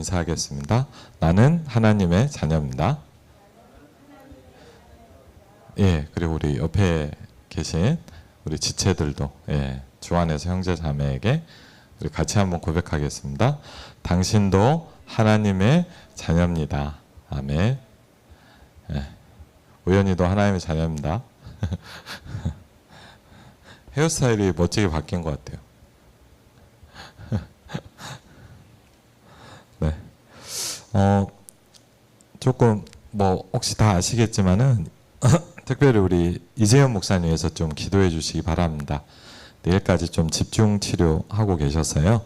인사하겠습니다. 나는 하나님의 자녀입니다. 예, 그리고 우리 옆에 계신 우리 지체들도 주 안에서 형제 자매에게 우리 같이 한번 고백하겠습니다. 당신도 하나님의 자녀입니다. 아멘. 우연히도 하나님의 자녀입니다. 헤어스타일이 멋지게 바뀐 것 같아요. 네. 조금 혹시 다 아시겠지만은 특별히 우리 이재현 목사님 위해서 좀 기도해 주시기 바랍니다. 내일까지 좀 집중 치료하고 계셔서요.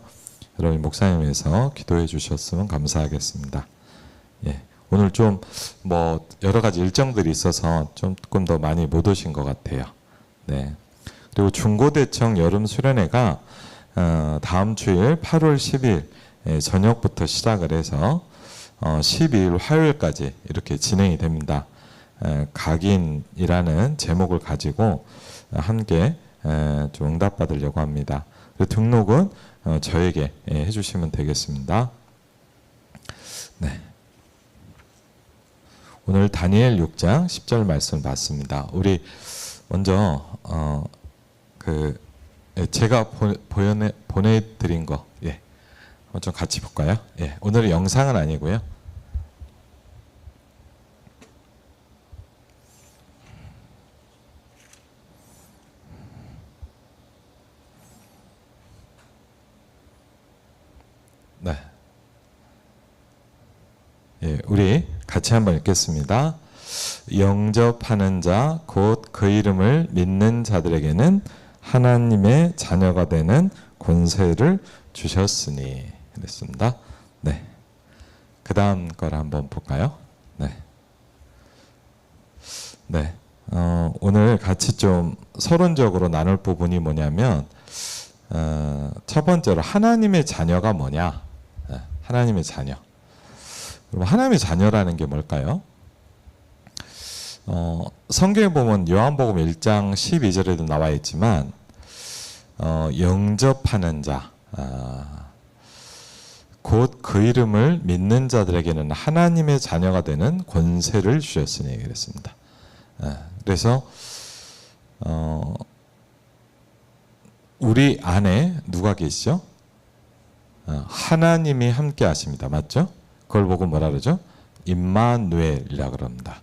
여러분 목사님 위해서 기도해 주셨으면 감사하겠습니다. 예. 오늘 좀 여러 가지 일정들이 있어서 조금 더 많이 못 오신 것 같아요. 네. 그리고 중고대청 여름 수련회가 다음 주일 8월 10일 저녁부터 시작을 해서 12일 화요일까지 이렇게 진행이 됩니다. 각인이라는 제목을 가지고 함께 좀 응답받으려고 합니다. 등록은 저에게 해주시면 되겠습니다. 네. 오늘 다니엘 6장 10절 말씀 봤습니다. 우리 먼저 제가 보내드린 거 좀 같이 볼까요? 오늘은 영상은 아니고요. 네. 우리 같이 한번 읽겠습니다. 영접하는 자 곧 그 이름을 믿는 자들에게는 하나님의 자녀가 되는 권세를 주셨으니 그랬습니다. 네. 그 다음 걸 한번 볼까요? 네. 네. 오늘 같이 좀 서론적으로 나눌 부분이 뭐냐면 첫 번째로 하나님의 자녀가 뭐냐? 하나님의 자녀. 그럼 하나님의 자녀라는 게 뭘까요? 성경에 보면 요한복음 1장 12절에도 나와 있지만 영접하는 자 곧 그 이름을 믿는 자들에게는 하나님의 자녀가 되는 권세를 주셨으니 그랬습니다. 그래서 우리 안에 누가 계시죠? 하나님이 함께 하십니다. 맞죠? 그걸 보고 뭐라 그러죠? 임마누엘이라 그럽니다.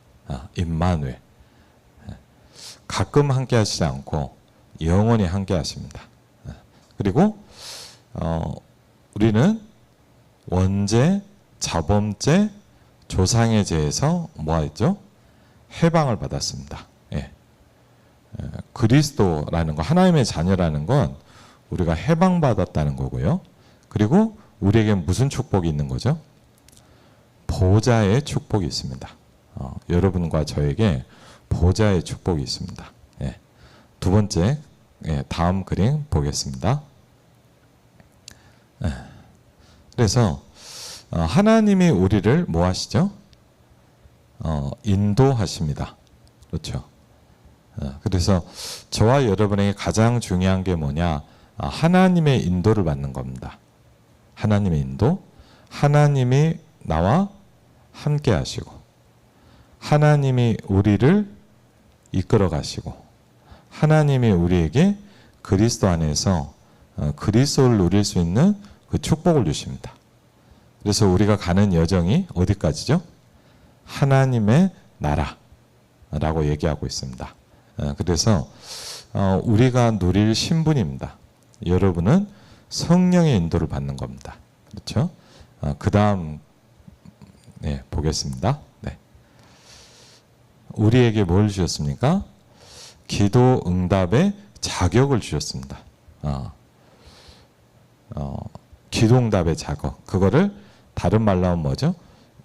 임마누엘. 가끔 함께 하시지 않고 영원히 함께 하십니다. 그리고 우리는 원죄, 자범죄, 조상의 죄에서 뭐했죠? 해방을 받았습니다. 그리스도라는 거, 하나님의 자녀라는 건 우리가 해방받았다는 거고요. 그리고 우리에게 무슨 축복이 있는 거죠? 보좌의 축복이 있습니다. 여러분과 저에게 보좌의 축복이 있습니다. 두 번째, 다음 그림 보겠습니다. 그래서 하나님이 우리를 뭐 하시죠? 인도하십니다. 그렇죠? 그래서 저와 여러분에게 가장 중요한 게 뭐냐? 하나님의 인도를 받는 겁니다. 하나님의 인도, 하나님이 나와 함께 하시고 하나님이 우리를 이끌어 가시고 하나님이 우리에게 그리스도 안에서 그리스도를 누릴 수 있는 그 축복을 주십니다. 그래서 우리가 가는 여정이 어디까지죠? 하나님의 나라라고 얘기하고 있습니다. 그래서 우리가 누릴 신분입니다. 여러분은 성령의 인도를 받는 겁니다. 그렇죠? 그 다음 보겠습니다. 네. 우리에게 뭘 주셨습니까? 기도 응답의 자격을 주셨습니다. 기도 응답의 자격. 그거를 다른 말로 하면 뭐죠?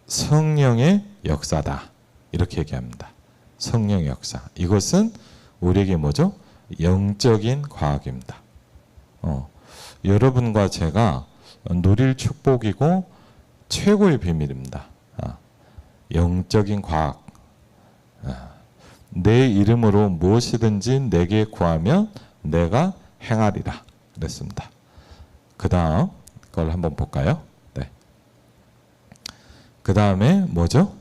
성령의 역사다. 이렇게 얘기합니다. 성령의 역사. 이것은 우리에게 뭐죠? 영적인 과학입니다. 여러분과 제가 누릴 축복이고 최고의 비밀입니다. 영적인 과학. 내 이름으로 무엇이든지 내게 구하면 내가 행하리라. 그랬습니다. 그 다음 걸 한번 볼까요? 네. 그 다음에 뭐죠?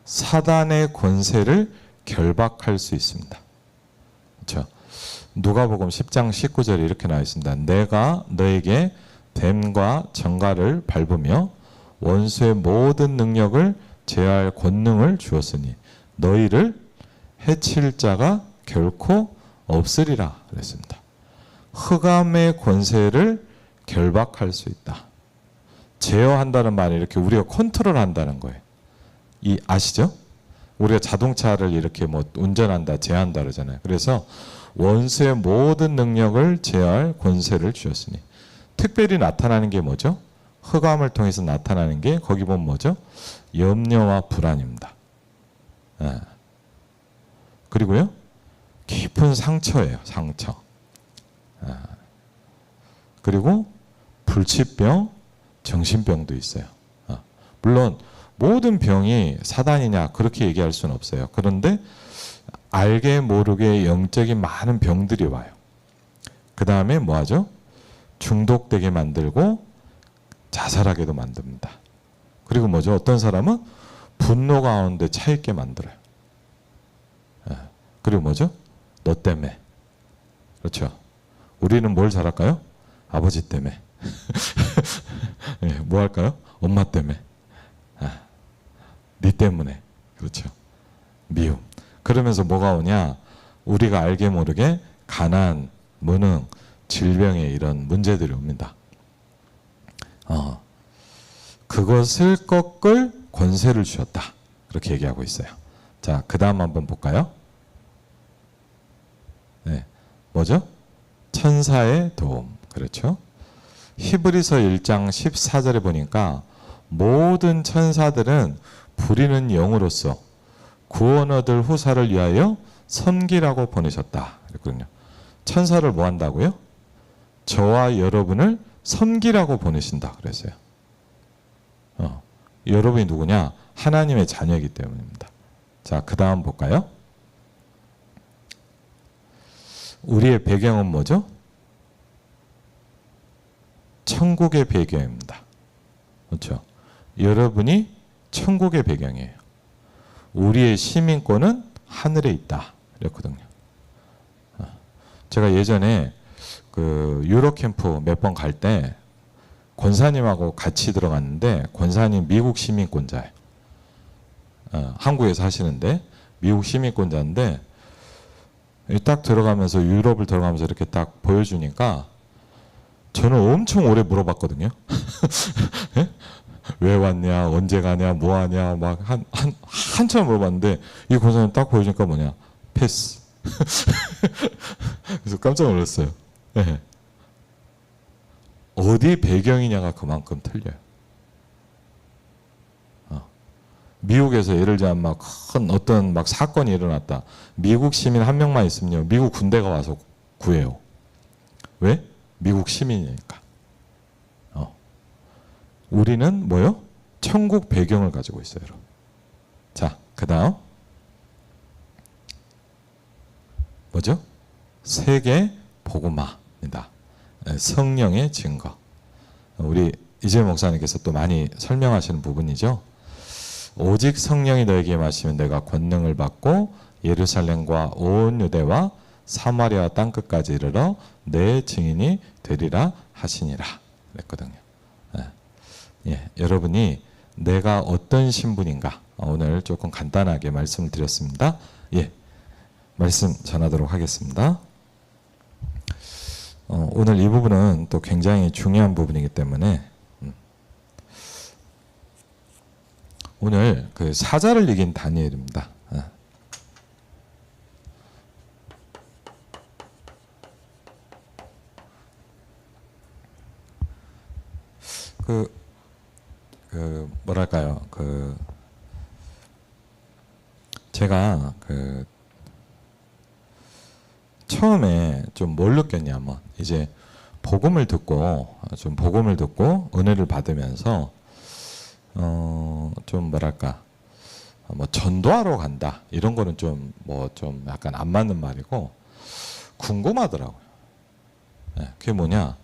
사단의 권세를 결박할 수 있습니다. 그렇죠? 누가복음 10장 19절에 이렇게 나와 있습니다. 내가 너에게 뱀과 정갈을 밟으며 원수의 모든 능력을 제어할 권능을 주었으니 너희를 해칠 자가 결코 없으리라 그랬습니다. 흑암의 권세를 결박할 수 있다. 제어한다는 말이 이렇게 우리가 컨트롤한다는 거예요. 이 아시죠? 우리가 자동차를 이렇게 뭐 운전한다, 제한한다 그러잖아요. 그래서 원수의 모든 능력을 제어할 권세를 주셨으니 특별히 나타나는 게 뭐죠? 흑암을 통해서 나타나는 게 거기 보면 뭐죠? 염려와 불안입니다. 예. 그리고요, 깊은 상처예요. 상처. 예. 그리고 불치병, 정신병도 있어요. 물론 모든 병이 사단이냐 그렇게 얘기할 수는 없어요. 그런데 알게 모르게 영적인 많은 병들이 와요. 그 다음에 뭐하죠? 중독되게 만들고 자살하게도 만듭니다. 그리고 뭐죠? 어떤 사람은 분노 가운데 차 있게 만들어요. 그리고 뭐죠? 너 때문에. 그렇죠? 우리는 뭘 잘할까요? 아버지 때문에. 뭐 할까요? 엄마 때문에. 네 때문에. 그렇죠? 미움. 그러면서 뭐가 오냐? 우리가 알게 모르게 가난, 무능, 질병의 이런 문제들이 옵니다. 그것을 꺾을 권세를 주셨다. 그렇게 얘기하고 있어요. 자, 그 다음 한번 볼까요? 네, 뭐죠? 천사의 도움. 그렇죠? 히브리서 1장 14절에 보니까 모든 천사들은 부리는 영으로서 구원 얻을 후사를 위하여 섬기라고 보내셨다. 그랬거든요. 천사를 뭐 한다고요? 저와 여러분을 섬기라고 보내신다 그랬어요. 여러분이 누구냐? 하나님의 자녀이기 때문입니다. 자, 그 다음 볼까요? 우리의 배경은 뭐죠? 천국의 배경입니다. 그렇죠? 여러분이 천국의 배경이에요. 우리의 시민권은 하늘에 있다. 그랬거든요. 제가 예전에 그 유로 캠프 몇 번 갈 때 권사님하고 같이 들어갔는데 권사님 미국 시민권자예요. 한국에서 하시는데 미국 시민권자인데 딱 들어가면서 유럽을 들어가면서 이렇게 딱 보여주니까 저는 엄청 오래 물어봤거든요. 왜 왔냐, 언제 가냐, 뭐 하냐, 막 한참 물어봤는데 이 권사님 딱 보여주니까 뭐냐, 패스. 그래서 깜짝 놀랐어요. 네. 어디 배경이냐가 그만큼 틀려요. 미국에서 예를 들면 막 큰 어떤 막 사건이 일어났다. 미국 시민 한 명만 있으면요, 미국 군대가 와서 구해요. 왜? 미국 시민이니까. 우리는 뭐요? 천국 배경을 가지고 있어요. 여러분. 자, 그 다음 뭐죠? 세계 복음화입니다. 성령의 증거. 우리 이재용 목사님께서 또 많이 설명하시는 부분이죠. 오직 성령이 너에게 임하시면 내가 권능을 받고 예루살렘과 온 유대와 사마리아 땅끝까지 이르러 내 증인이 되리라 하시니라 그랬거든요. 여러분이 내가 어떤 신분인가 오늘 조금 간단하게 말씀을 드렸습니다. 말씀 전하도록 하겠습니다. 오늘 이 부분은 또 굉장히 중요한 부분이기 때문에 오늘 그 사자를 이긴 다니엘입니다. 뭐랄까요? 제가 처음에 좀 뭘 느꼈냐면 이제 복음을 듣고 은혜를 받으면서 좀 뭐랄까 뭐 전도하러 간다 이런 거는 좀 약간 안 맞는 말이고 궁금하더라고요. 그게 뭐냐,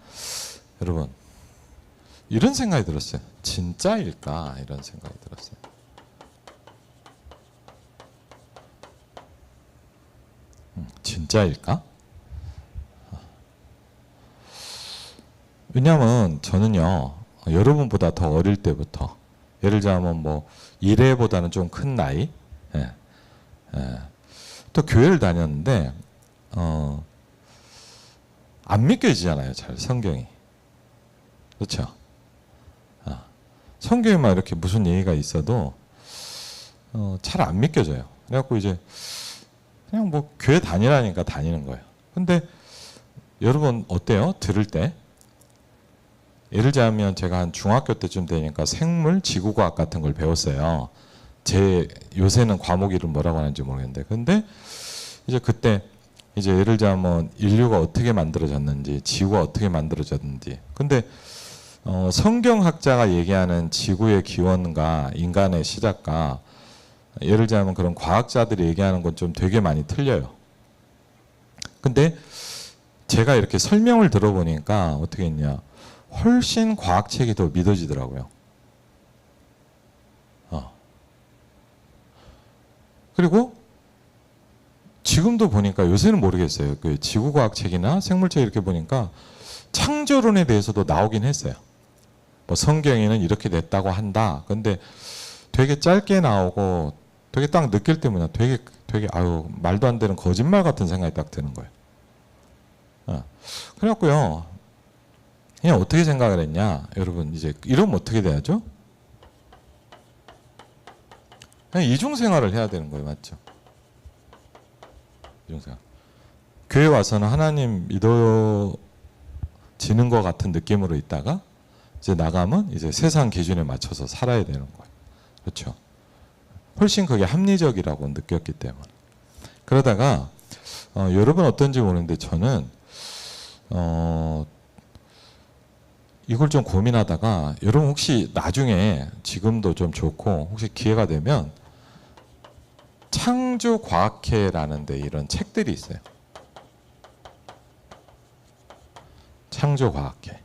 여러분 이런 생각이 들었어요. 진짜일까 이런 생각이 들었어요. 진짜일까? 왜냐하면 저는요, 여러분보다 더 어릴 때부터, 예를 들자면 뭐 1회보다는 좀 큰 나이, 또 교회를 다녔는데 안 믿겨지잖아요, 잘 성경이. 그렇죠? 성경에 막 이렇게 무슨 얘기가 있어도 잘 안 믿겨져요. 그래갖고 이제 그냥 뭐 교회 다니라니까 다니는 거예요. 근데 여러분 어때요? 들을 때? 예를 들자면 제가 한 중학교 때쯤 되니까 생물, 지구과학 같은 걸 배웠어요. 제 요새는 과목 이름 뭐라고 하는지 모르겠는데, 근데 이제 그때 이제 예를 들자면 인류가 어떻게 만들어졌는지, 지구가 어떻게 만들어졌는지. 근데 성경학자가 얘기하는 지구의 기원과 인간의 시작과 예를 들자면 그런 과학자들이 얘기하는 건 좀 되게 많이 틀려요. 근데 제가 이렇게 설명을 들어보니까 어떻게 했냐, 훨씬 과학책이 더 믿어지더라고요. 그리고 지금도 보니까 요새는 모르겠어요. 그 지구과학책이나 생물책 이렇게 보니까 창조론에 대해서도 나오긴 했어요. 뭐 성경에는 이렇게 됐다고 한다. 근데 되게 짧게 나오고 되게 딱 느낄 때마다 되게 아유 말도 안 되는 거짓말 같은 생각이 딱 드는 거예요. 그래갖고요. 그냥 어떻게 생각을 했냐, 여러분 이제 이러면 어떻게 돼야죠? 그냥 이중생활을 해야 되는 거예요, 맞죠? 이중생활. 교회 와서는 하나님 믿어지는 것 같은 느낌으로 있다가 이제 나가면 이제 세상 기준에 맞춰서 살아야 되는 거예요, 그렇죠? 훨씬 그게 합리적이라고 느꼈기 때문에. 그러다가 여러분 어떤지 모르는데 저는 이걸 좀 고민하다가 여러분 혹시 나중에 지금도 좀 좋고 혹시 기회가 되면 창조과학회라는 데 이런 책들이 있어요. 창조과학회.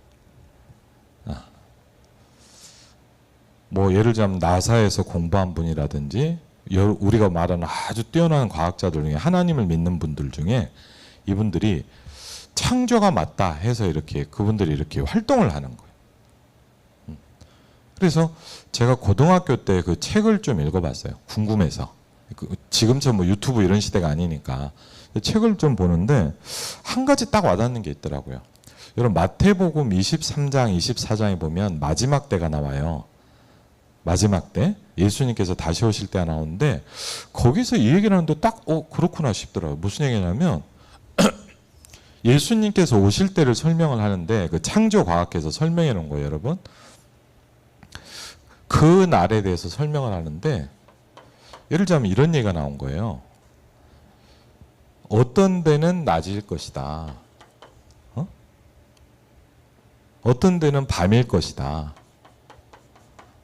뭐 예를 들자면 나사에서 공부한 분이라든지 우리가 말하는 아주 뛰어난 과학자들 중에 하나님을 믿는 분들 중에 이분들이 창조가 맞다 해서 이렇게 그분들이 이렇게 활동을 하는 거예요. 그래서 제가 고등학교 때 그 책을 좀 읽어봤어요. 궁금해서. 지금처럼 뭐 유튜브 이런 시대가 아니니까 책을 좀 보는데 한 가지 딱 와닿는 게 있더라고요. 여러분 마태복음 23장, 24장에 보면 마지막 때가 나와요. 마지막 때 예수님께서 다시 오실 때가 나오는데 거기서 이 얘기를 하는데 딱 그렇구나 싶더라고요. 무슨 얘기냐면 예수님께서 오실 때를 설명을 하는데 그 창조과학에서 설명해 놓은 거예요, 여러분. 그 날에 대해서 설명을 하는데 예를 들자면 이런 얘기가 나온 거예요. 어떤 데는 낮일 것이다. 어떤 데는 밤일 것이다.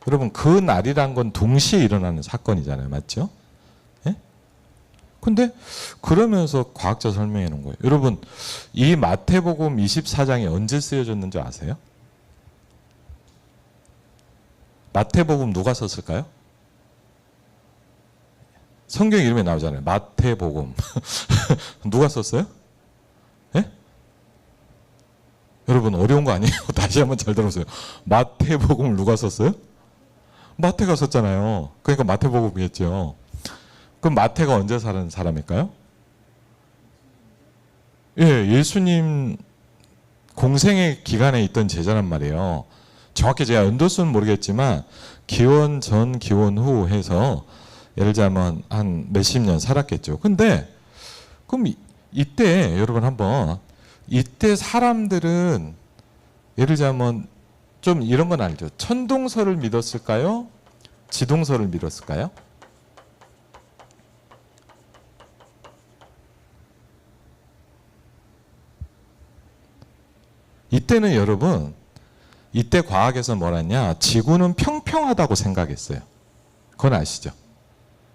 여러분 그 날이란 건 동시에 일어나는 사건이잖아요, 맞죠? 예? 근데 그러면서 과학자 설명해 놓은 거예요. 여러분 이 마태복음 24장이 언제 쓰여졌는지 아세요? 마태복음 누가 썼을까요? 성경 이름에 나오잖아요. 마태복음. 누가 썼어요? 예? 여러분 어려운 거 아니에요? 다시 한번 잘 들어보세요. 마태복음을 누가 썼어요? 마태가 썼잖아요. 그러니까 마태복음이겠죠. 그럼 마태가 언제 살은 사람일까요? 예, 예수님 공생의 기간에 있던 제자란 말이에요. 정확히 제가 연도수는 모르겠지만 기원 전, 기원 후 해서 예를 들자면 한 몇십 년 살았겠죠. 근데 그럼 이때 여러분 한번 이때 사람들은 예를 들자면 좀 이런 건 알죠. 천동설을 믿었을까요? 지동설을 믿었을까요? 이때는 여러분 이때 과학에서 뭐랬냐, 지구는 평평하다고 생각했어요. 그건 아시죠?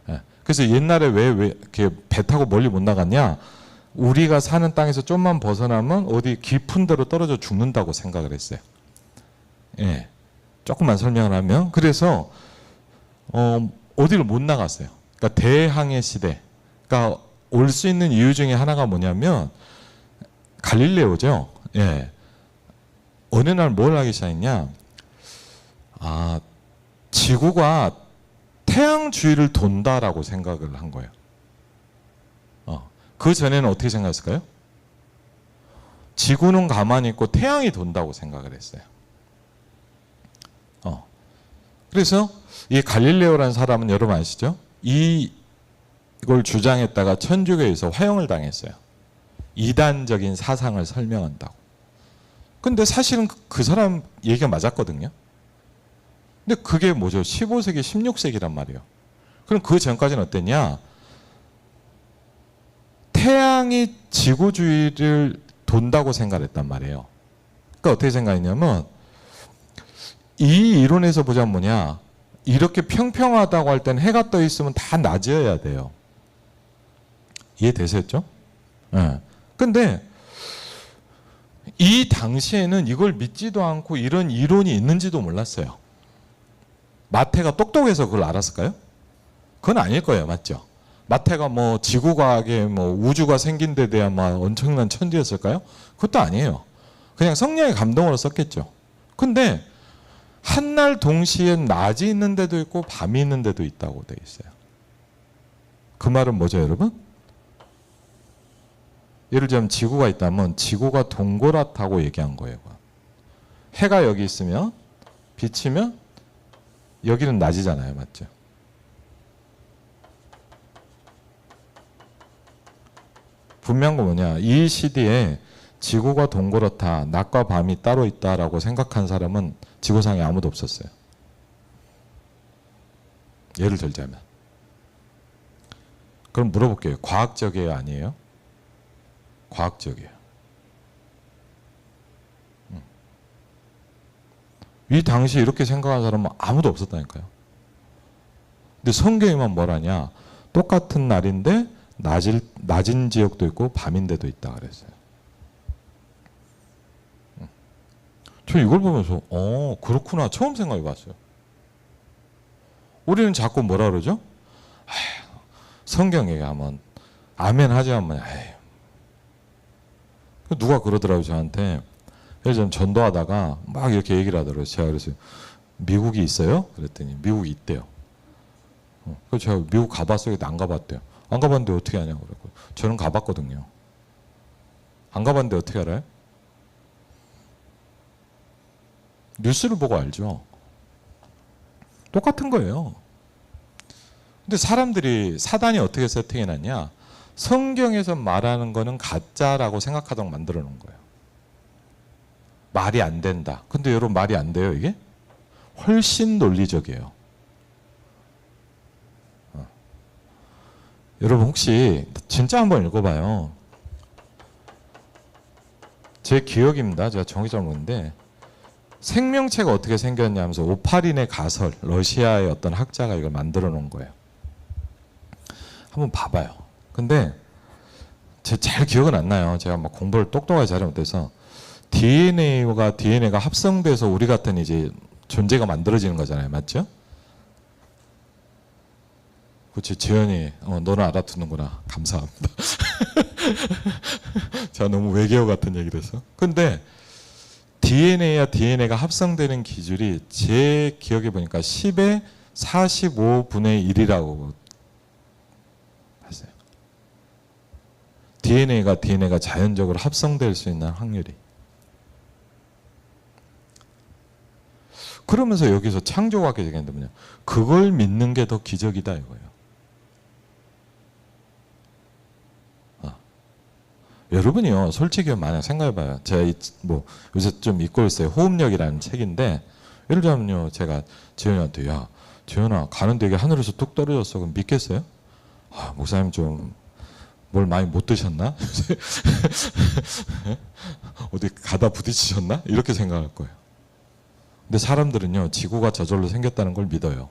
예. 그래서 옛날에 왜 이렇게 배 타고 멀리 못 나갔냐, 우리가 사는 땅에서 좀만 벗어나면 어디 깊은 데로 떨어져 죽는다고 생각을 했어요. 예. 조금만 설명을 하면, 그래서 어디를 못 나갔어요. 그러니까 대항해 시대. 그러니까 올 수 있는 이유 중에 하나가 뭐냐면 갈릴레오죠. 예. 어느 날 뭘 하기 시작했냐? 지구가 태양 주위를 돈다라고 생각을 한 거예요. 그 전에는 어떻게 생각했을까요? 지구는 가만히 있고 태양이 돈다고 생각을 했어요. 그래서 이 갈릴레오라는 사람은 여러분 아시죠? 이걸 주장했다가 천주교에서 화형을 당했어요. 이단적인 사상을 설명한다고. 근데 사실은 그 사람 얘기가 맞았거든요. 근데 그게 뭐죠? 15세기, 16세기란 말이에요. 그럼 그 전까지는 어땠냐? 태양이 지구 주위를 돈다고 생각했단 말이에요. 그러니까 어떻게 생각했냐면 이 이론에서 보자면 뭐냐? 이렇게 평평하다고 할 때는 해가 떠 있으면 다 낮이어야 돼요. 이해되셨죠? 네. 근데 이 당시에는 이걸 믿지도 않고 이런 이론이 있는지도 몰랐어요. 마태가 똑똑해서 그걸 알았을까요? 그건 아닐 거예요. 맞죠? 마태가 뭐 지구과학에 뭐 우주가 생긴 데 대한 막 엄청난 천재였을까요? 그것도 아니에요. 그냥 성령의 감동으로 썼겠죠. 근데 한날 동시에 낮이 있는 데도 있고 밤이 있는 데도 있다고 되어 있어요. 그 말은 뭐죠, 여러분? 예를 들면 지구가 있다면 지구가 동그랗다고 얘기한 거예요. 해가 여기 있으면 비치면 여기는 낮이잖아요. 맞죠? 분명한 건 뭐냐? 이 시대에 지구가 동그랗다, 낮과 밤이 따로 있다라고 생각한 사람은 지구상에 아무도 없었어요. 예를 들자면. 그럼 물어볼게요. 과학적이에요? 아니에요? 과학적이에요. 이 당시에 이렇게 생각한 사람은 아무도 없었다니까요. 근데 성경에만 뭐라냐? 똑같은 날인데 낮은 지역도 있고 밤인 데도 있다 그랬어요. 저 이걸 보면서 그렇구나 처음 생각해 봤어요. 우리는 자꾸 뭐라 그러죠? 성경 얘기하면 아멘 하지 않으면 누가 그러더라고요 저한테. 예전에 전도하다가 막 이렇게 얘기를 하더라고요. 제가 그랬어요. 미국이 있어요? 그랬더니 미국이 있대요. 그래서 제가 미국 가봤어요? 안 가봤대요. 안 가봤는데 어떻게 하냐고 그랬고 저는 가봤거든요. 안 가봤는데 어떻게 알아요? 뉴스를 보고 알죠. 똑같은 거예요. 근데 사단이 어떻게 세팅해놨냐? 성경에서 말하는 거는 가짜라고 생각하도록 만들어 놓은 거예요. 말이 안 된다. 근데 여러분 말이 안 돼요 이게? 훨씬 논리적이에요. 여러분 혹시 진짜 한번 읽어봐요. 제 기억입니다. 제가 정확히 잘 모르는데 생명체가 어떻게 생겼냐 하면서 오파린의 가설, 러시아의 어떤 학자가 이걸 만들어 놓은 거예요. 한번 봐봐요. 근데 제 잘 기억은 안 나요. 제가 막 공부를 똑똑하게 잘 못해서 DNA가 합성돼서 우리 같은 이제 존재가 만들어지는 거잖아요. 맞죠? 그렇지. 재현이 너는 알아듣는구나. 감사합니다. 제가 너무 외계어 같은 얘기를 해서. 근데 DNA가 합성되는 기준이 제 기억에 보니까 10의 45분의 1이라고 했어요. DNA가 자연적으로 합성될 수 있는 확률이. 그러면서 여기서 창조과학의 얘기인데 뭐냐? 그걸 믿는 게 더 기적이다 이거예요. 여러분이요, 솔직히 만약 생각해봐요. 제가 요새 좀 읽고 있어요. 호흡력이라는 책인데, 예를 들면요, 제가 지현이한테, 야, 지현아, 가는 되게 하늘에서 뚝 떨어졌어. 그럼 믿겠어요? 목사님 좀, 뭘 많이 못 드셨나? 어디 가다 부딪히셨나? 이렇게 생각할 거예요. 근데 사람들은요, 지구가 저절로 생겼다는 걸 믿어요.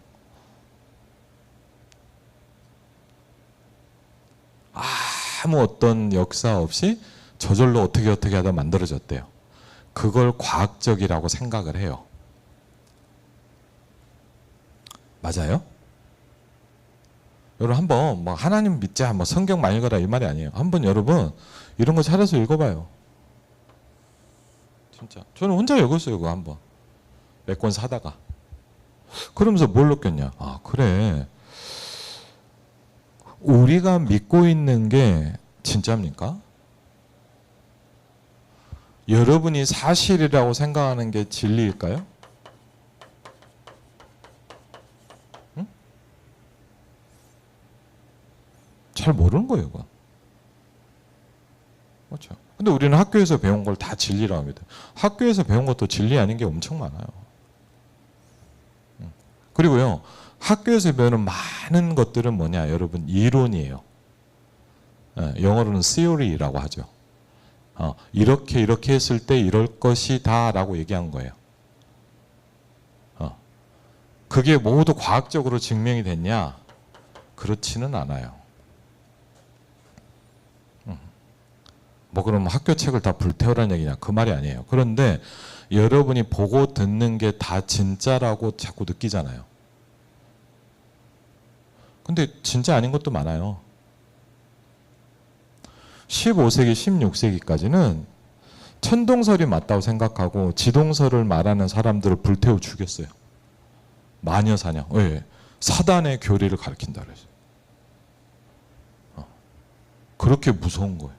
아무 어떤 역사 없이 저절로 어떻게 하다 만들어졌대요. 그걸 과학적이라고 생각을 해요. 맞아요? 여러분 한번 뭐 하나님 믿자, 뭐 성경 많이 읽어라 이 말이 아니에요. 한번 여러분 이런 거 찾아서 읽어봐요. 진짜 저는 혼자 읽었어요. 그거 한번 몇 권 사다가. 그러면서 뭘 느꼈냐? 아 그래, 우리가 믿고 있는 게 진짜입니까? 여러분이 사실이라고 생각하는 게 진리일까요? 응? 잘 모르는 거예요, 그건. 그렇죠. 근데 우리는 학교에서 배운 걸 다 진리라고 합니다. 학교에서 배운 것도 진리 아닌 게 엄청 많아요. 그리고요, 학교에서 배우는 많은 것들은 뭐냐, 여러분, 이론이에요. 영어로는 theory라고 하죠. 이렇게 했을 때 이럴 것이다 라고 얘기한 거예요. 그게 모두 과학적으로 증명이 됐냐? 그렇지는 않아요. 뭐 그럼 학교 책을 다 불태우라는 얘기냐? 그 말이 아니에요. 그런데 여러분이 보고 듣는 게 다 진짜라고 자꾸 느끼잖아요. 근데 진짜 아닌 것도 많아요. 15세기, 16세기까지는 천동설이 맞다고 생각하고 지동설을 말하는 사람들을 불태워 죽였어요. 마녀 사냥. 왜? 사단의 교리를 가르친다 그랬어요. 그렇게 무서운 거예요.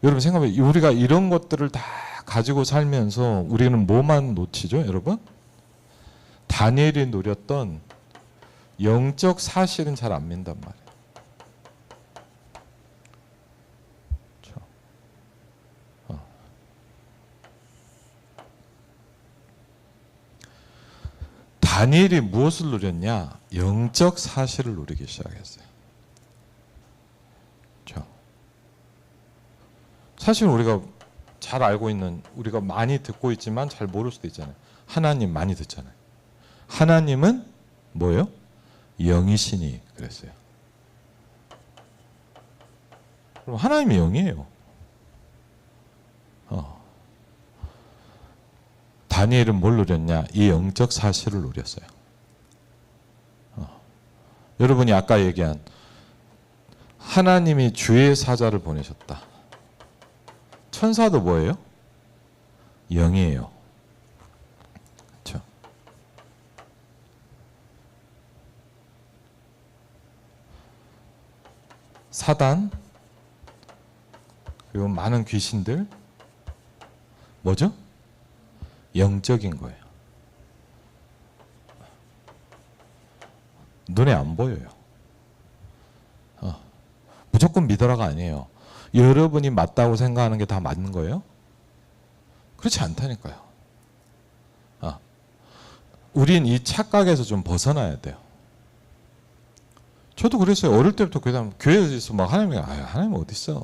여러분 생각해보세요. 우리가 이런 것들을 다 가지고 살면서 우리는 뭐만 놓치죠, 여러분? 다니엘이 누렸던 영적 사실은 잘 안 믿는단 말이에요. 다니엘이 무엇을 누렸냐? 영적 사실을 누리기 시작했어요. 사실 우리가 잘 알고 있는, 우리가 많이 듣고 있지만 잘 모를 수도 있잖아요. 하나님 많이 듣잖아요. 하나님은 뭐예요? 영이시니 그랬어요. 그럼 하나님이 영이에요. 다니엘은 뭘 누렸냐? 이 영적 사실을 누렸어요. 여러분이 아까 얘기한 하나님이 주의 사자를 보내셨다. 천사도 뭐예요? 영이에요. 그렇죠? 사단 그리고 많은 귀신들 뭐죠? 영적인 거예요. 눈에 안 보여요. 무조건 믿어라가 아니에요. 여러분이 맞다고 생각하는 게 다 맞는 거예요? 그렇지 않다니까요. 우린 이 착각에서 좀 벗어나야 돼요. 저도 그랬어요. 어릴 때부터 교회에서 막 하나님 어디 있어?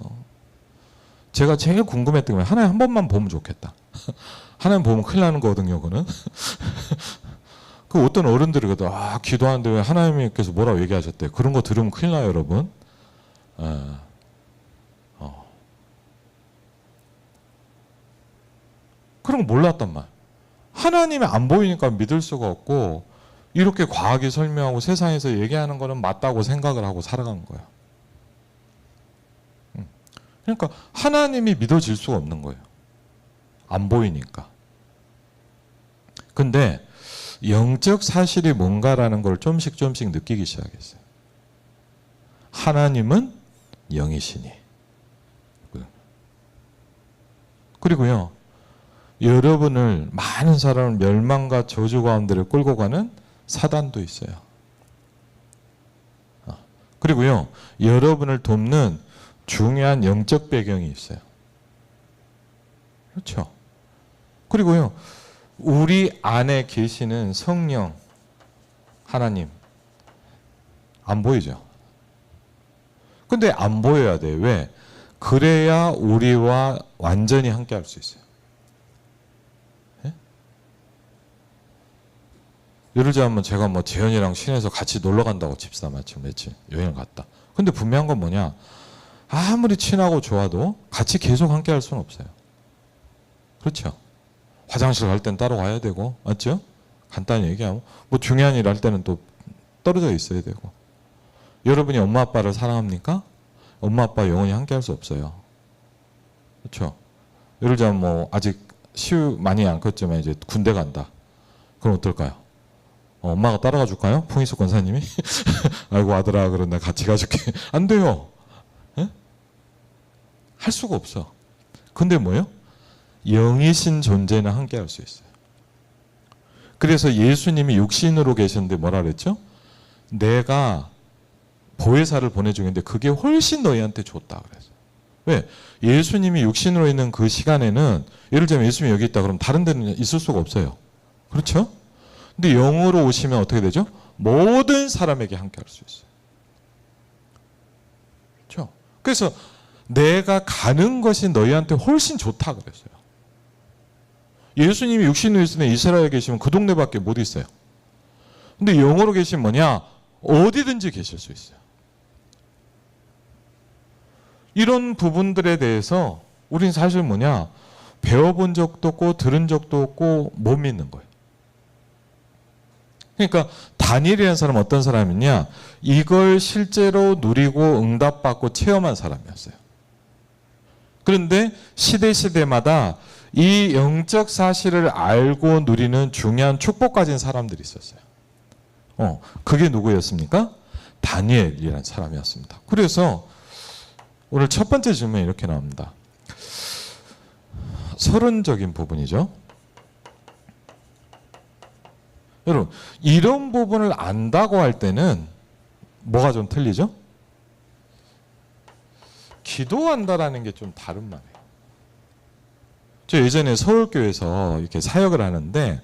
제가 제일 궁금했던 게 하나님 한 번만 보면 좋겠다. 하나님 보면 큰일 나는 거거든요, 그거는. 그 어떤 어른들이 기도하는데 왜 하나님께서 뭐라고 얘기하셨대? 그런 거 들으면 큰일 나요, 여러분. 그런 거 몰랐단 말. 하나님이 안 보이니까 믿을 수가 없고 이렇게 과학이 설명하고 세상에서 얘기하는 거는 맞다고 생각을 하고 살아가는 거야. 그러니까 하나님이 믿어질 수가 없는 거예요. 안 보이니까. 근데 영적 사실이 뭔가라는 걸 좀씩 느끼기 시작했어요. 하나님은 영이시니. 그리고요, 여러분을, 많은 사람을 멸망과 저주 가운데를 끌고 가는 사단도 있어요. 그리고요, 여러분을 돕는 중요한 영적 배경이 있어요. 그렇죠? 그리고요, 우리 안에 계시는 성령, 하나님, 안 보이죠? 근데 안 보여야 돼요. 왜? 그래야 우리와 완전히 함께 할 수 있어요. 예를 들자면 제가 재현이랑 시내에서 같이 놀러 간다고 칩시다. 마침 며칠 여행을 갔다. 근데 분명한 건 뭐냐? 아무리 친하고 좋아도 같이 계속 함께 할 수는 없어요. 그렇죠? 화장실 갈 땐 따로 가야 되고, 맞죠? 간단히 얘기하면 뭐 중요한 일 할 때는 또 떨어져 있어야 되고. 여러분이 엄마 아빠를 사랑합니까? 엄마 아빠 영원히 함께 할 수 없어요. 그렇죠? 예를 들자면 뭐 아직 시우 많이 안 컸지만 이제 군대 간다. 그럼 어떨까요? 엄마가 따라가 줄까요? 풍이수 권사님이? 아이고 아들아 그럼 내가 같이 가줄게. 안 돼요. 에? 할 수가 없어. 근데 뭐예요? 영이신 존재는 함께 할 수 있어요. 그래서 예수님이 육신으로 계셨는데 뭐라 그랬죠? 내가 보혜사를 보내주겠는데 그게 훨씬 너희한테 좋다 그랬어요. 왜? 예수님이 육신으로 있는 그 시간에는 예를 들면 예수님이 여기 있다 그러면 다른 데는 있을 수가 없어요. 그렇죠? 근데 영으로 오시면 어떻게 되죠? 모든 사람에게 함께 할 수 있어요. 그렇죠? 그래서 내가 가는 것이 너희한테 훨씬 좋다 그랬어요. 예수님이 육신으로 있을 때 이스라엘에 계시면 그 동네밖에 못 있어요. 근데 영으로 계시면 뭐냐? 어디든지 계실 수 있어요. 이런 부분들에 대해서 우린 사실 뭐냐? 배워본 적도 없고 들은 적도 없고 못 믿는 거예요. 그러니까 다니엘이라는 사람은 어떤 사람이냐? 이걸 실제로 누리고 응답받고 체험한 사람이었어요. 그런데 시대마다 이 영적 사실을 알고 누리는 중요한 축복 가진 사람들이 있었어요. 그게 누구였습니까? 다니엘이라는 사람이었습니다. 그래서 오늘 첫 번째 질문이 이렇게 나옵니다. 서론적인 부분이죠. 여러분, 이런 부분을 안다고 할 때는 뭐가 좀 틀리죠? 기도한다라는 게 좀 다른 말이에요. 저 예전에 서울교회에서 이렇게 사역을 하는데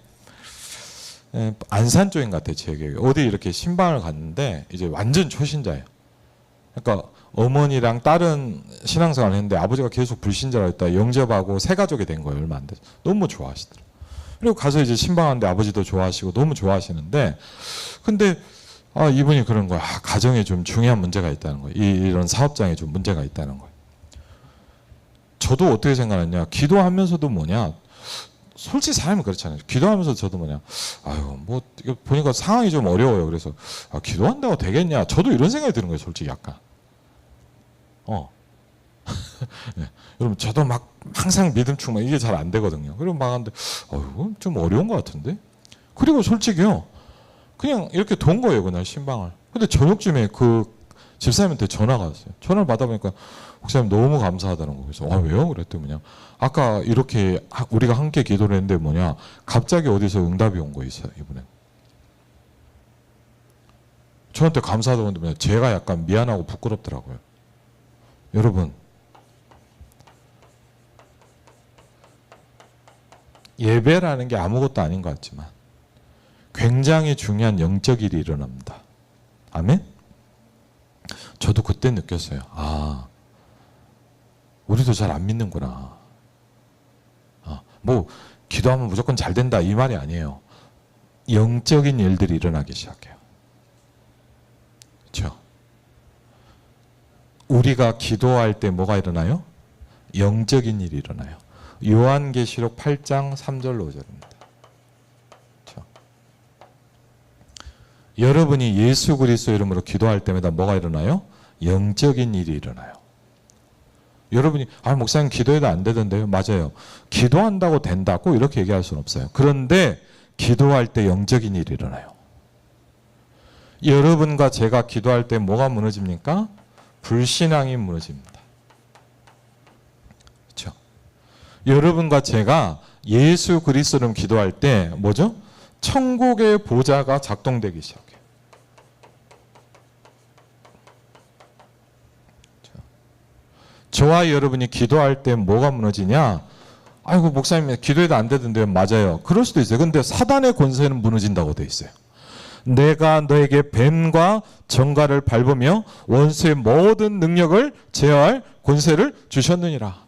안산 쪽인 것 같아요. 제 기억에. 어디 이렇게 신방을 갔는데 이제 완전 초신자예요. 그러니까 어머니랑 딸은 신앙생활을 했는데 아버지가 계속 불신자라 했다. 영접하고 새 가족이 된 거예요. 얼마 안 돼서. 너무 좋아하시더라고요. 그리고 가서 이제 신방하는데 아버지도 좋아하시고 너무 좋아하시는데 근데 이분이 그런 거야. 가정에 좀 중요한 문제가 있다는 거예요. 이런 사업장에 좀 문제가 있다는 거예요. 저도 어떻게 생각하냐. 기도하면서도 뭐냐. 솔직히 사람이 그렇잖아요. 기도하면서 저도 뭐냐. 아유, 뭐, 이거 보니까 상황이 좀 어려워요. 그래서, 기도한다고 되겠냐. 저도 이런 생각이 드는 거예요. 솔직히 약간. 네. 여러분, 저도 막 항상 믿음 충만, 이게 잘 안 되거든요. 그리고 막 하는데, 좀 어려운 것 같은데? 그리고 솔직히요. 그냥 이렇게 돈 거예요. 그날 신방을. 근데 저녁쯤에 그 집사님한테 전화가 왔어요. 전화를 받아보니까 목사님 너무 감사하다는 거. 그래서 왜요? 그랬더니 뭐냐. 아까 이렇게 우리가 함께 기도를 했는데 뭐냐. 갑자기 어디서 응답이 온 거 있어요. 이번에. 저한테 감사하다고 했는데 뭐냐. 제가 약간 미안하고 부끄럽더라고요. 여러분. 예배라는 게 아무것도 아닌 것 같지만 굉장히 중요한 영적 일이 일어납니다. 아멘? 저도 그때 느꼈어요. 우리도 잘 안 믿는구나. 뭐 기도하면 무조건 잘 된다 이 말이 아니에요. 영적인 일들이 일어나기 시작해요. 그렇죠? 우리가 기도할 때 뭐가 일어나요? 영적인 일이 일어나요. 요한계시록 8장 3절 5절입니다. 그렇죠? 여러분이 예수 그리스도 이름으로 기도할 때마다 뭐가 일어나요? 영적인 일이 일어나요. 여러분이 목사님 기도해도 안 되던데요? 맞아요. 기도한다고 된다고 이렇게 얘기할 수는 없어요. 그런데 기도할 때 영적인 일이 일어나요. 여러분과 제가 기도할 때 뭐가 무너집니까? 불신앙이 무너집니다. 그렇죠? 여러분과 제가 예수 그리스도를 기도할 때 뭐죠? 천국의 보좌가 작동되기 시작해요. 저와 여러분이 기도할 때 뭐가 무너지냐? 아이고 목사님 기도해도 안 되던데요. 맞아요. 그럴 수도 있어요. 근데 사단의 권세는 무너진다고 돼 있어요. 내가 너에게 뱀과 정갈을 밟으며 원수의 모든 능력을 제어할 권세를 주셨느니라.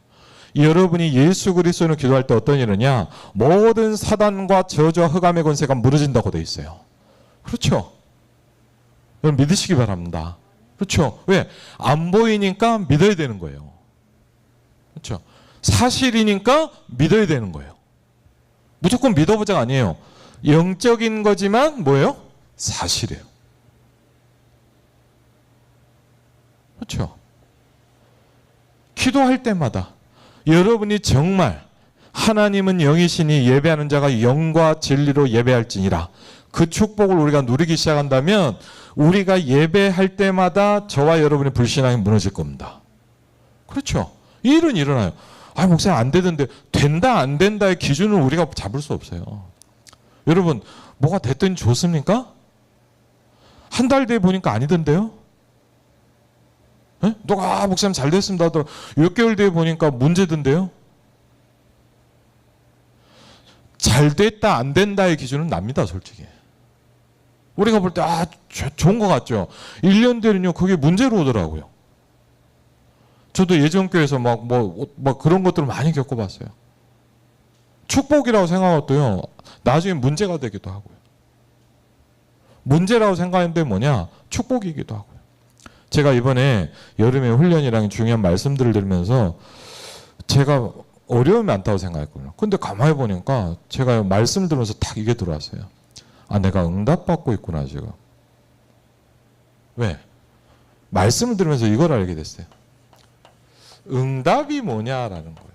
여러분이 예수 그리스도를 기도할 때 어떤 일이냐? 모든 사단과 저주와 흑암의 권세가 무너진다고 돼 있어요. 그렇죠? 여러분 믿으시기 바랍니다. 그렇죠? 왜? 안 보이니까 믿어야 되는 거예요. 그렇죠? 사실이니까 믿어야 되는 거예요. 무조건 믿어보자가 아니에요. 영적인 거지만 뭐예요? 사실이에요. 그렇죠? 기도할 때마다 여러분이 정말 하나님은 영이시니 예배하는 자가 영과 진리로 예배할지니라, 그 축복을 우리가 누리기 시작한다면 우리가 예배할 때마다 저와 여러분의 불신앙이 무너질 겁니다. 그렇죠? 이 일은 일어나요. 아, 목사님 안 되던데. 된다 안 된다의 기준을 우리가 잡을 수 없어요. 여러분, 뭐가 됐더니 좋습니까? 한 달 뒤에 보니까 아니던데요? 누가 목사님 잘 됐습니다 하더라도 6개월 뒤에 보니까 문제던데요? 잘 됐다 안 된다의 기준은 납니다, 솔직히. 우리가 볼 때 좋은 것 같죠. 1년 뒤에는요 그게 문제로 오더라고요. 저도 예전 교회에서 막 그런 것들을 많이 겪어봤어요. 축복이라고 생각했더요 나중에 문제가 되기도 하고요. 문제라고 생각했는데 뭐냐, 축복이기도 하고요. 제가 이번에 여름에 훈련이랑 중요한 말씀들을 들으면서 제가 어려움이 많다고 생각했거든요. 근데 가만히 보니까 제가 말씀 들으면서 딱 이게 들어왔어요. 아, 내가 응답받고 있구나 지금. 왜? 말씀을 들으면서 이걸 알게 됐어요. 응답이 뭐냐라는 거예요.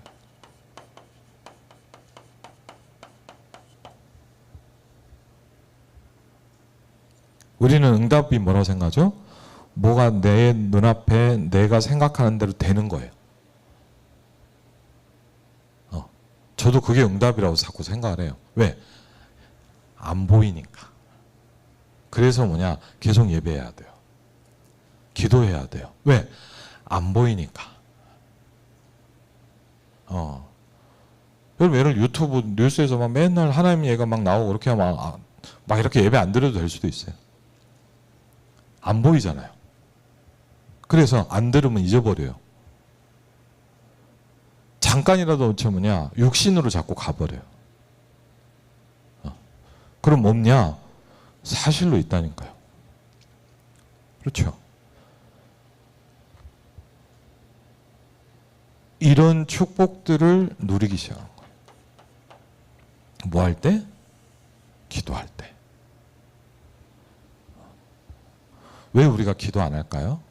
우리는 응답이 뭐라고 생각하죠? 뭐가 내 눈앞에 내가 생각하는 대로 되는 거예요. 저도 그게 응답이라고 자꾸 생각을 해요. 왜? 안 보이니까. 그래서 뭐냐, 계속 예배해야 돼요. 기도해야 돼요. 왜? 안 보이니까. 여러분, 예를 유튜브 뉴스에서 막 맨날 하나님 얘기가 막 나오고 그렇게 하면 막 이렇게 예배 안 드려도 될 수도 있어요. 안 보이잖아요. 그래서 안 들으면 잊어버려요. 잠깐이라도 어쩌면야 육신으로 자꾸 가버려요. 그럼 뭐냐? 사실로 있다니까요. 그렇죠? 이런 축복들을 누리기 시작한 거예요. 뭐 할 때? 기도할 때. 왜 우리가 기도 안 할까요?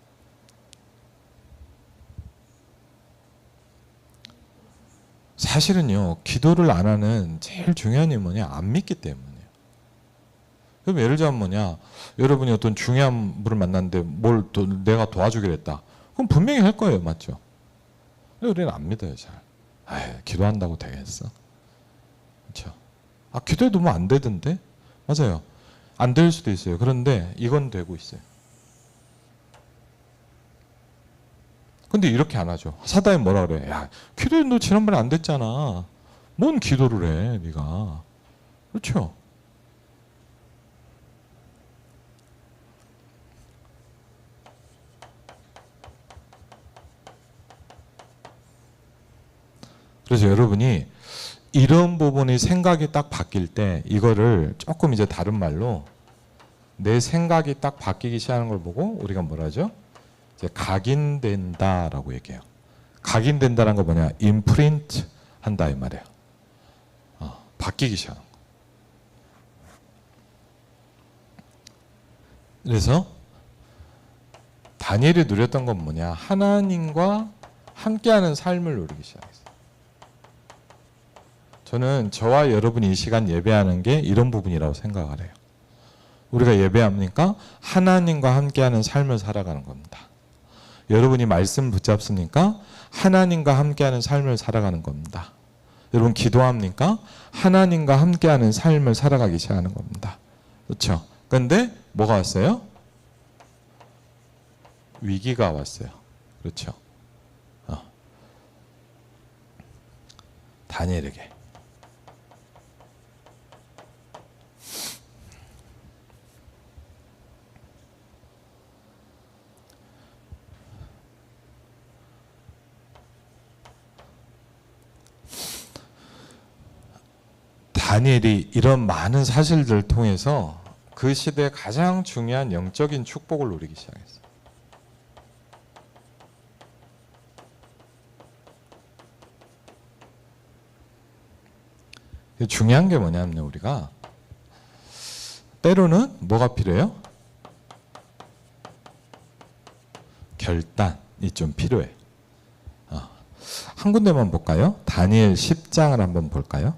사실은요, 기도를 안 하는 제일 중요한 이유는 뭐냐? 안 믿기 때문이에요. 그럼 예를 들자면 뭐냐? 여러분이 어떤 중요한 분을 만났는데 내가 도와주기로 했다. 그럼 분명히 할 거예요. 맞죠? 근데 우리는 안 믿어요, 잘. 기도한다고 되겠어? 그렇죠? 기도해도 뭐 안 되던데? 맞아요. 안 될 수도 있어요. 그런데 이건 되고 있어요. 근데 이렇게 안 하죠. 사단이 뭐라 그래? 야, 기도해, 너 지난번에 안 됐잖아. 뭔 기도를 해, 네가. 그렇죠? 그래서 여러분이 이런 부분이 생각이 딱 바뀔 때 이거를 조금 이제 다른 말로 내 생각이 딱 바뀌기 시작하는 걸 보고 우리가 뭐라 하죠? 이제 각인된다라고 얘기해요. 각인된다는 거 뭐냐? 임프린트 한다 이 말이에요. 바뀌기 시작하는 거. 그래서 다니엘이 누렸던 건 뭐냐? 하나님과 함께하는 삶을 누리기 시작했어요. 저는 저와 여러분이 이 시간 예배하는 게 이런 부분이라고 생각을 해요. 우리가 예배합니까? 하나님과 함께하는 삶을 살아가는 겁니다. 여러분이 말씀 붙잡습니까? 하나님과 함께하는 삶을 살아가는 겁니다. 여러분 기도합니까? 하나님과 함께하는 삶을 살아가기 시작하는 겁니다. 그렇죠? 그런데 뭐가 왔어요? 위기가 왔어요. 그렇죠? 다니엘에게. 다니엘이 이런 많은 사실들을 통해서 그 시대에 가장 중요한 영적인 축복을 누리기 시작했어요. 중요한 게 뭐냐면 우리가 때로는 뭐가 필요해요? 결단이 좀 필요해. 한 군데만 볼까요? 다니엘 10장을 한번 볼까요?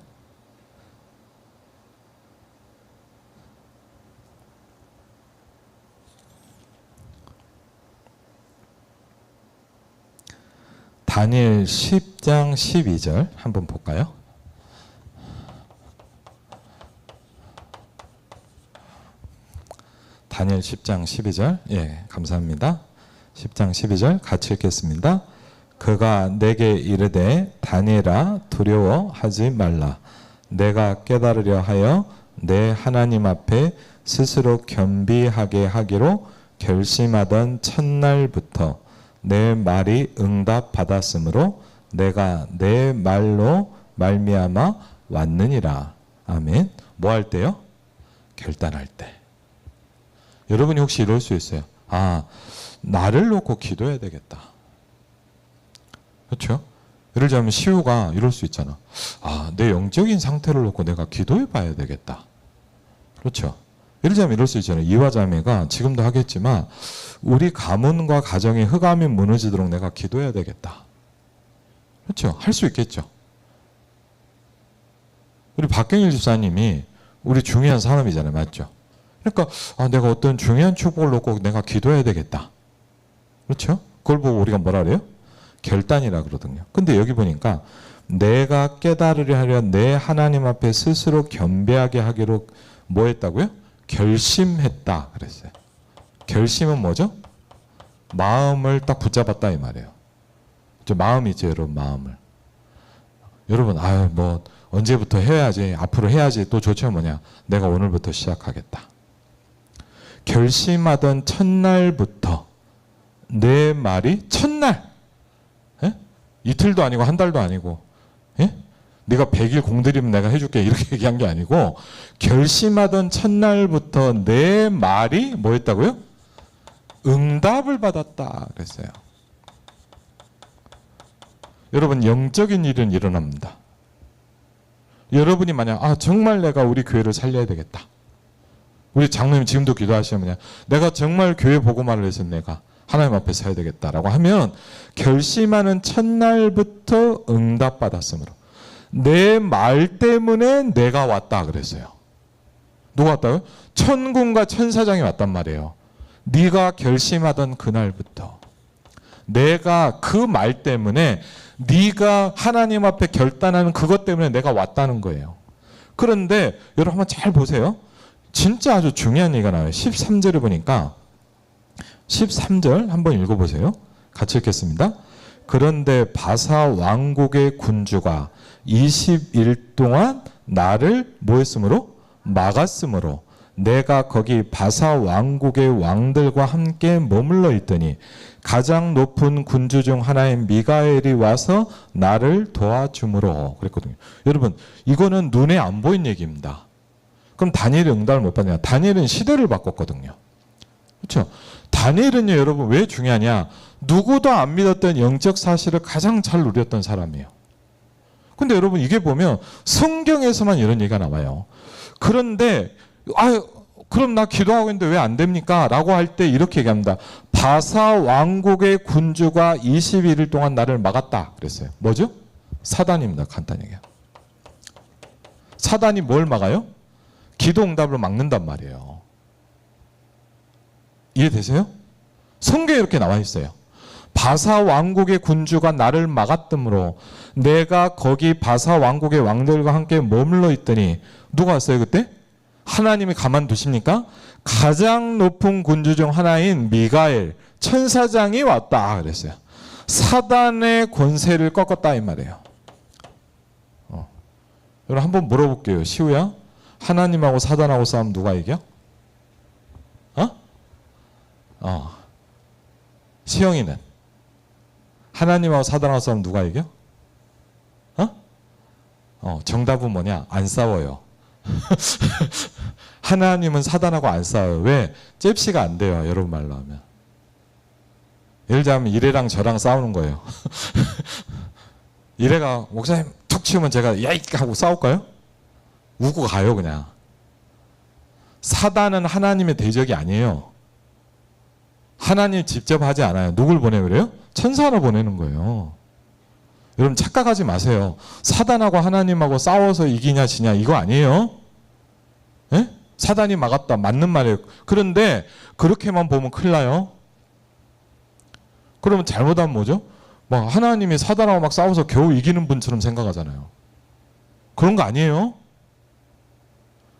다니엘 10장 12절 한번 볼까요? 다니엘 10장 12절. 예, 감사합니다. 10장 12절 같이 읽겠습니다. 그가 내게 이르되 다니엘아 두려워하지 말라. 내가 깨달으려 하여 내 하나님 앞에 스스로 겸비하게 하기로 결심하던 첫날부터 내 말이 응답받았으므로 내가 내 말로 말미암아 왔느니라. 아멘. 뭐 할 때요? 결단할 때. 여러분이 혹시 이럴 수 있어요. 나를 놓고 기도해야 되겠다. 그렇죠? 예를 들자면 시우가 이럴 수 있잖아. 내 영적인 상태를 놓고 내가 기도해 봐야 되겠다. 그렇죠? 예를 들자면 이럴 수 있잖아요. 이화 자매가 지금도 하겠지만 우리 가문과 가정의 흑암이 무너지도록 내가 기도해야 되겠다. 그렇죠? 할 수 있겠죠. 우리 박경일 집사님이 우리 중요한 사람이잖아요. 맞죠? 그러니까 내가 어떤 중요한 축복을 놓고 내가 기도해야 되겠다. 그렇죠? 그걸 보고 우리가 뭐라 그래요? 결단이라 그러거든요. 근데 여기 보니까 내가 깨달으려 하려 내 하나님 앞에 스스로 겸비하게 하기로 뭐 했다고요? 결심했다 그랬어요. 결심은 뭐죠? 마음을 딱 붙잡았다 이 말이에요. 마음이 있죠, 여러분. 마음을. 여러분 뭐 언제부터 해야지, 앞으로 해야지, 또 좋죠. 뭐냐, 내가 오늘부터 시작하겠다. 결심하던 첫날부터 내 말이 첫날, 이틀도 아니고 한 달도 아니고, 네가 100일 공들이면 내가 해줄게 이렇게 얘기한 게 아니고, 결심하던 첫날부터 내 말이 뭐였다고요? 응답을 받았다 그랬어요. 여러분, 영적인 일은 일어납니다. 여러분이 만약 정말 내가 우리 교회를 살려야 되겠다. 우리 장로님 지금도 기도하시면 내가 정말 교회 복음화를 해서 내가 하나님 앞에 서야 되겠다라고 하면 결심하는 첫날부터 응답받았으므로 내 말 때문에 내가 왔다 그랬어요. 누가 왔다고요? 천군과 천사장이 왔단 말이에요. 네가 결심하던 그날부터 내가 그 말 때문에 네가 하나님 앞에 결단하는 그것 때문에 내가 왔다는 거예요. 그런데 여러분 한번 잘 보세요. 진짜 아주 중요한 얘기가 나와요. 13절을 보니까 13절 한번 읽어보세요. 같이 읽겠습니다. 그런데 바사 왕국의 군주가 20일 동안 나를 뭐 했으므로? 막았으므로 내가 거기 바사 왕국의 왕들과 함께 머물러 있더니 가장 높은 군주 중 하나인 미가엘이 와서 나를 도와주므로 그랬거든요. 여러분, 이거는 눈에 안 보인 얘기입니다. 그럼 다니엘이 응답을 못 받느냐? 다니엘은 시대를 바꿨거든요. 그렇죠? 다니엘은요, 여러분 왜 중요하냐? 누구도 안 믿었던 영적 사실을 가장 잘 누렸던 사람이에요. 근데 여러분 이게 보면 성경에서만 이런 얘기가 나와요. 그런데 그럼 나 기도하고 있는데 왜 안 됩니까? 라고 할 때 이렇게 얘기합니다. 바사 왕국의 군주가 21일 동안 나를 막았다 그랬어요. 뭐죠? 사단입니다. 간단히 얘기해요. 사단이 뭘 막아요? 기도 응답을 막는단 말이에요. 이해되세요? 성경에 이렇게 나와 있어요. 바사 왕국의 군주가 나를 막았으므로 내가 거기 바사 왕국의 왕들과 함께 머물러 있더니 누가 왔어요 그때? 하나님이 가만두십니까? 가장 높은 군주 중 하나인 미가엘 천사장이 왔다 그랬어요. 사단의 권세를 꺾었다 이 말이에요. 여러분 한번 물어볼게요. 시우야, 하나님하고 사단하고 싸우면 누가 이겨? 시영이는 하나님하고 사단하고 싸우면 누가 이겨? 정답은 뭐냐? 안 싸워요. 하나님은 사단하고 안 싸워요. 왜? 잽시가 안 돼요. 여러분 말로 하면. 예를 들자면 이래랑 저랑 싸우는 거예요. 이래가 목사님 툭 치우면 제가 야익 하고 싸울까요? 우고 가요 그냥. 사단은 하나님의 대적이 아니에요. 하나님 직접 하지 않아요. 누굴 보내요 그래요? 천사를 보내는 거예요. 여러분 착각하지 마세요. 사단하고 하나님하고 싸워서 이기냐 지냐 이거 아니에요. 예? 사단이 막았다. 맞는 말이에요. 그런데 그렇게만 보면 큰일 나요. 그러면 잘못하면 뭐죠? 막 하나님이 사단하고 막 싸워서 겨우 이기는 분처럼 생각하잖아요. 그런 거 아니에요.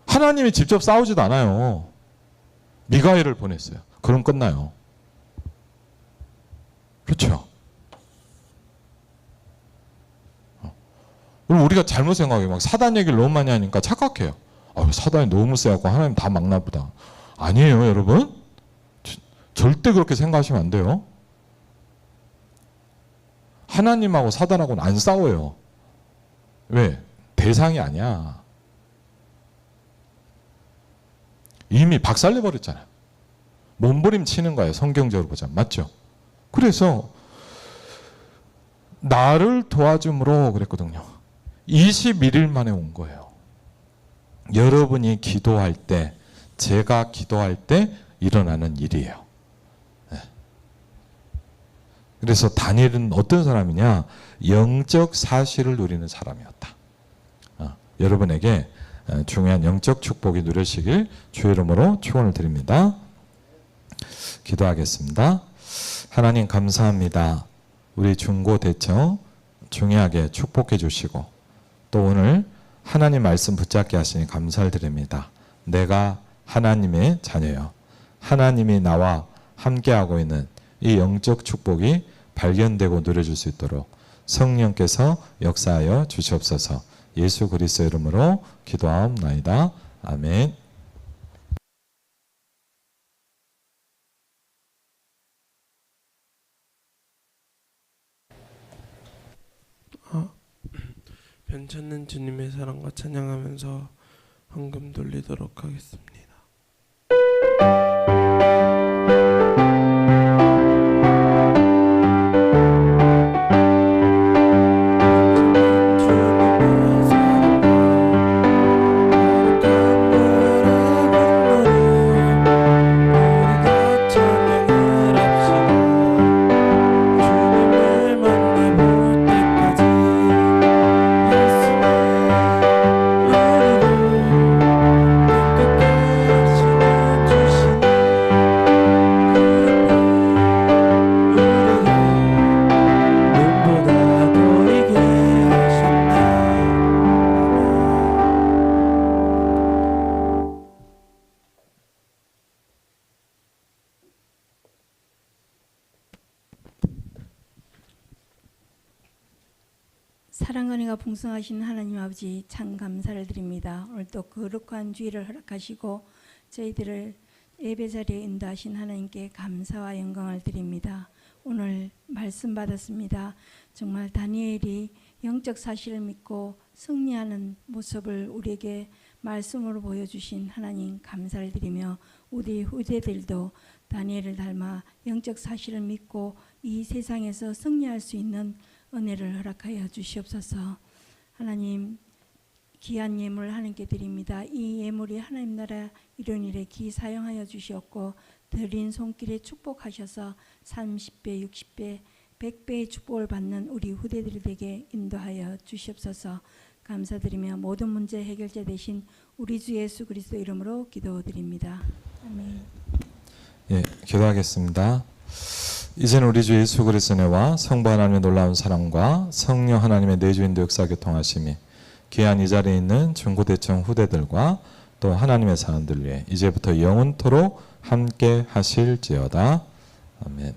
하나님이 직접 싸우지도 않아요. 미가엘을 보냈어요. 그럼 끝나요. 그렇죠? 그럼 우리가 잘못 생각해요. 막 사단 얘기를 너무 많이 하니까 착각해요. 사단이 너무 세갖고 하나님 다 막나 보다. 아니에요, 여러분. 절대 그렇게 생각하시면 안 돼요. 하나님하고 사단하고는 안 싸워요. 왜? 대상이 아니야. 이미 박살내버렸잖아요. 몸부림 치는 거예요. 성경적으로 보자면. 맞죠? 그래서 나를 도와줌으로 그랬거든요. 21일 만에 온 거예요. 여러분이 기도할 때, 제가 기도할 때 일어나는 일이에요. 네. 그래서 다니엘은 어떤 사람이냐? 영적 사실을 누리는 사람이었다. 여러분에게 중요한 영적 축복이 누려지길 주의 이름으로 축원을 드립니다. 기도하겠습니다. 하나님 감사합니다. 우리 중고대청 중요하게 축복해 주시고 또 오늘 하나님 말씀 붙잡게 하시니 감사를 드립니다. 내가 하나님의 자녀요. 하나님이 나와 함께하고 있는 이 영적 축복이 발견되고 누려질 수 있도록 성령께서 역사하여 주시옵소서. 예수 그리스도 이름으로 기도하옵나이다. 아멘. 변찮는 주님의 사랑과 찬양하면서 헌금 돌리도록 하겠습니다. 사랑 은혜가 풍성하신 하나님 아버지 참 감사를 드립니다. 오늘 또 거룩한 주일을 허락하시고 저희들을 예배 자리에 인도하신 하나님께 감사와 영광을 드립니다. 오늘 말씀 받았습니다. 정말 다니엘이 영적 사실을 믿고 승리하는 모습을 우리에게 말씀으로 보여주신 하나님 감사를 드리며 우리 후대들도 다니엘을 닮아 영적 사실을 믿고 이 세상에서 승리할 수 있는 은혜를 허락하여 주시옵소서. 하나님 귀한 예물 하나님께 드립니다. 이 예물이 하나님 나라 이룬 일에 기 사용하여 주시옵고 드린 손길에 축복하셔서 30배, 60배, 100배의 축복을 받는 우리 후대들에게 인도하여 주시옵소서. 감사드리며 모든 문제 해결자 되신 우리 주 예수 그리스도 이름으로 기도드립니다. 아멘. 예, 기도하겠습니다. 이제는 우리 주 예수 그리스도의 은혜와 성부 하나님의 놀라운 사랑과 성령 하나님의 내주인도 역사 교통하심이 귀한 이 자리에 있는 중고대청 후대들과 또 하나님의 사람들 위해 이제부터 영원토록 함께 하실지어다. 아멘.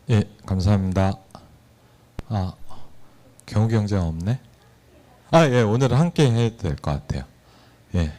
예, 감사합니다. 경우 경제가 없네. 예, 오늘은 함께 해도 될 것 같아요. 예.